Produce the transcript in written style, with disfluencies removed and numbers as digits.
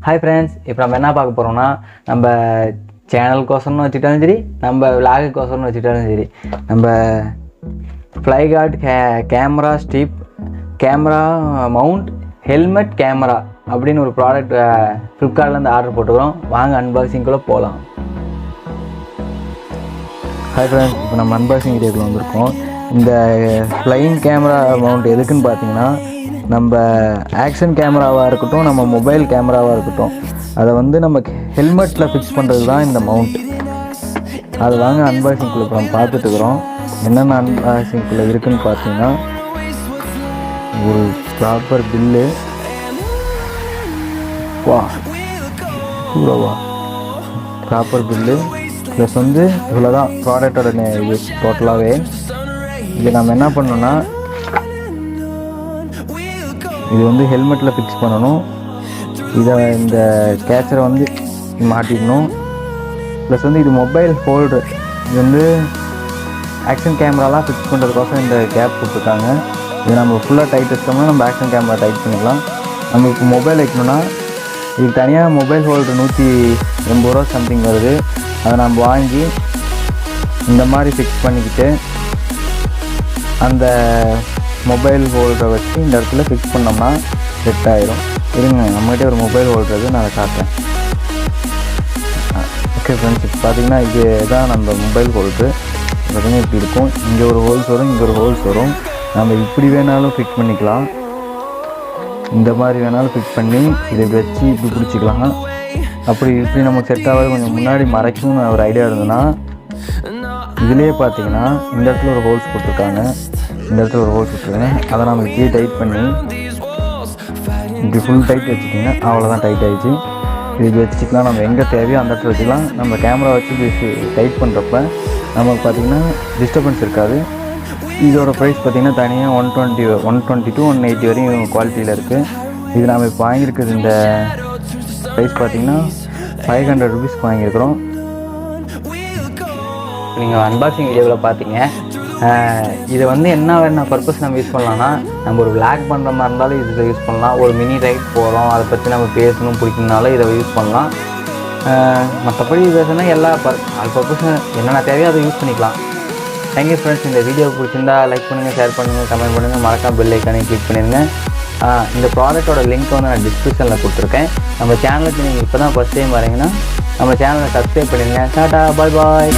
Hi friends, இப்போ நம்ம என்ன பார்க்க போகிறோம்னா, நம்ம சேனலுக்கோசரம்னு வச்சுக்கிட்டாலும் சரி, நம்ம விளாகுக்கோசரம்னு வச்சுக்கிட்டாலும் சரி, நம்ம FLYGAD camera strip camera mount helmet camera அப்படின்னு ஒரு ப்ராடக்ட் ஃப்ளிப்கார்ட்லேருந்து ஆர்டர் போட்டுக்கிறோம். வாங்க அன்பாக்சிங்குள்ளே போகலாம். ஹாய் ஃப்ரெண்ட்ஸ், இப்போ நம்ம அன்பாக்சிங் வீடியோக்குள்ள வந்திருக்கோம். இந்த ஃப்ளையிங் கேமரா மவுண்ட் எதுக்குன்னு பார்த்தீங்கன்னா, நம்ம ஆக்ஷன் கேமராவாக இருக்கட்டும், நம்ம மொபைல் கேமராவாக இருக்கட்டும், அதை வந்து நம்ம ஹெல்மெட்டில் ஃபிக்ஸ் பண்ணுறது தான் இந்த மவுண்ட். அது வாங்க அன்பாக்சிங்குள்ளே இப்போ நம்ம பார்த்துட்டுருக்குறோம். என்னென்ன அன்பாக்சிங்குள்ளே இருக்குதுன்னு பார்த்தீங்கன்னா, ஒரு proper bill, proper bill plus வந்து இவ்வளோ தான் ப்ராடக்டோட இது டோட்டலாகவே. இது நம்ம என்ன பண்ணோன்னா, இது வந்து ஹெல்மெட்டில் ஃபிக்ஸ் பண்ணணும். இதை இந்த கேச்சரை வந்து மாட்டிடணும். ப்ளஸ் வந்து இது மொபைல் ஹோல்டர். இது வந்து ஆக்ஷன் கேமராலாம் ஃபிக்ஸ் பண்ணுறதுக்கோசம் இந்த கேப் கொடுத்துருக்காங்க. இது நம்ம ஃபுல்லாக டைட் வச்சோம்னா நம்ம ஆக்ஷன் கேமரா டைட் பண்ணிக்கலாம். நம்ம இப்போ மொபைல் வைக்கணும்னா இதுக்கு தனியாக மொபைல் ஹோல்டர் 180 ரூபா சம்திங் வருது. அதை நம்ம வாங்கி இந்த மாதிரி ஃபிக்ஸ் பண்ணிக்கிட்டு அந்த மொபைல் ஹோல்டரை வச்சு இந்த இடத்துல ஃபிக்ஸ் பண்ணோம்னா செட் ஆகிடும். இருங்க, நம்மகிட்டே ஒரு மொபைல் ஹோல்டர் நான் அதை காட்டுறேன். ஓகே ஃப்ரெண்ட்ஸ், இப்போ பார்த்தீங்கன்னா இது தான் நம்ம மொபைல் ஹோல்ட்ரு. பார்த்தீங்கன்னா இப்படி இருக்கும். இங்கே ஒரு ஹோல்ஸ் வரும், இங்கே ஒரு ஹோல்ஸ் வரும். நம்ம இப்படி வேணாலும் ஃபிக்ஸ் பண்ணிக்கலாம், இந்த மாதிரி வேணாலும் ஃபிக்ஸ் பண்ணி இதை வச்சு இப்படி பிடிச்சிக்கலாம். அப்படி இப்படி நமக்கு செட் ஆகாது, கொஞ்சம் முன்னாடி மறைக்கும்னு ஒரு ஐடியா இருந்ததுன்னா, இதுலேயே பார்த்தீங்கன்னா இந்த இடத்துல ஒரு ஹோல்ஸ் கொடுத்துருக்காங்க, இந்த இடத்துல ஒரு ஹோல்ஸ் கொடுத்துருக்காங்க. அதை நம்ம இப்படியே டைட் பண்ணி இப்படி ஃபுல் டைட் வச்சுட்டிங்கன்னா அவ்வளோதான், டைட் ஆகிடுச்சு. இது வச்சுக்கலாம், நம்ம எங்கே தேவையோ அந்த இடத்துல வச்சுக்கலாம். நம்ம கேமரா வச்சு டைட் பண்ணுறப்ப நமக்கு பார்த்திங்கன்னா டிஸ்டர்பன்ஸ் இருக்காது. இதோட ப்ரைஸ் பார்த்திங்கன்னா தனியாக 120 to 180 வரையும் குவாலிட்டியில் இருக்குது. இது நாம் இப்போ வாங்கியிருக்குது இந்த ப்ரைஸ் பார்த்திங்கன்னா 500 ருபீஸ்க்கு வாங்கியிருக்கிறோம். நீங்கள் அன்பாக்சிங் வீடியோவில் பார்த்தீங்க. இதை வந்து என்ன பர்பஸ் நம்ம யூஸ் பண்ணலாம்னா, நம்ம ஒரு விளாக் பண்ணுற மாதிரி இருந்தாலும் இதை யூஸ் பண்ணலாம். ஒரு மினி ரைட் போகிறோம், அதை பற்றி நம்ம பேசணும் பிடிக்கணுனாலும் இதை யூஸ் பண்ணலாம். மற்றபடி பேசுனா எல்லா பர்பஸும் என்னென்ன தேவையோ அதை யூஸ் பண்ணிக்கலாம். Thank you friends. இந்த வீடியோ பிடிச்சிருந்தா லைக் பண்ணுங்கள், ஷேர் பண்ணுங்கள், கமெண்ட் பண்ணுங்கள், மறக்காம பெல் ஐக்கானே கிளிக் பண்ணிடுங்க. இந்த ப்ராடக்ட்டோட லிங்க் வந்து நான் டிஸ்கிரிப்ஷனில் கொடுத்துருக்கேன். நம்ம சேனலுக்கு நீங்கள் இப்போ தான் ஃபஸ்ட் டைம் வரீங்கன்னா நம்ம சேனலை சப்ஸ்கிரைப் பண்ணிடுங்க. டாடா, பாய் பாய்.